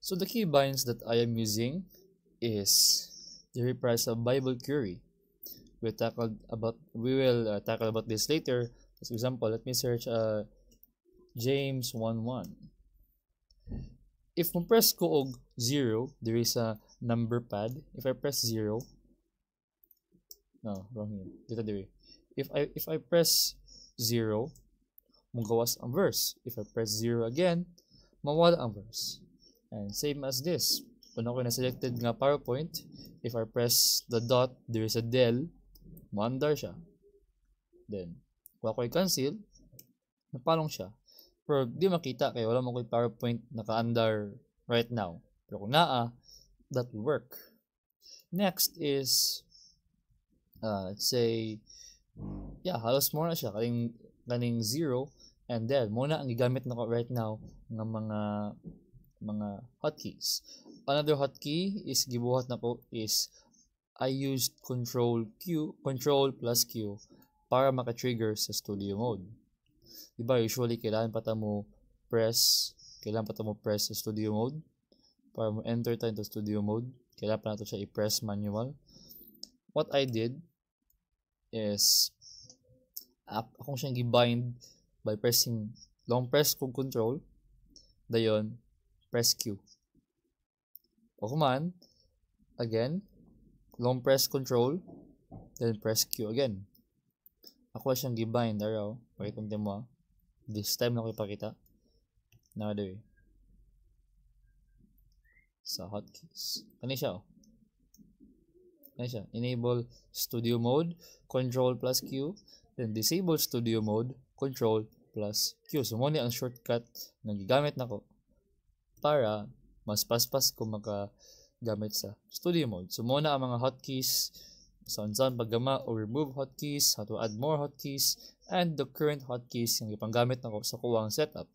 So the key binds that I am using is the reprise of Bible query. We will tackle about this later. As example, let me search James 1:1. If mo press ko og 0, there is a number pad. If I press 0, no, wrong here. Dito dire. If I press 0, magawas ang verse. If I press 0 again, mawala ang verse. And same as this. Kung ako na selected nga PowerPoint, if I press the dot, there is a del, maandar siya. Then, kung ako i-cancel, napalong siya. Pero di makita kaya wala mo ko PowerPoint naka-under right now. Pero kung naa, that will work. Next is, let's say, halos mo na siya. Kaning 0 and then muna ang gigamit nako right now ng mga hotkeys. Another hotkey is gibuhat nako is I used control plus Q para maka-trigger sa studio mode. Diba usually kailangan pa ta mo press sa studio mode para mo enter tayo into studio mode. Kailangan pa nato siya i-press manual. What I did is akong siyang gibind by pressing long press kung control, dayon press Q. O kuman, again, long press control, then press Q again. Ako siyang gibind araw. Wait kung mo. This time na ko ipakita. Another way. Sa hotkeys. Ano siya? Ano siya? Enable studio mode, control plus Q, then disable studio mode, control plus Q. So, muna ang shortcut na gigamit na ko para mas paspas ko makagamit sa studio mode. So, muna ang mga hotkeys, saan paggama or remove hotkeys, how to add more hotkeys, and the current hotkeys yung ipanggamit na ko sa kuwang setup.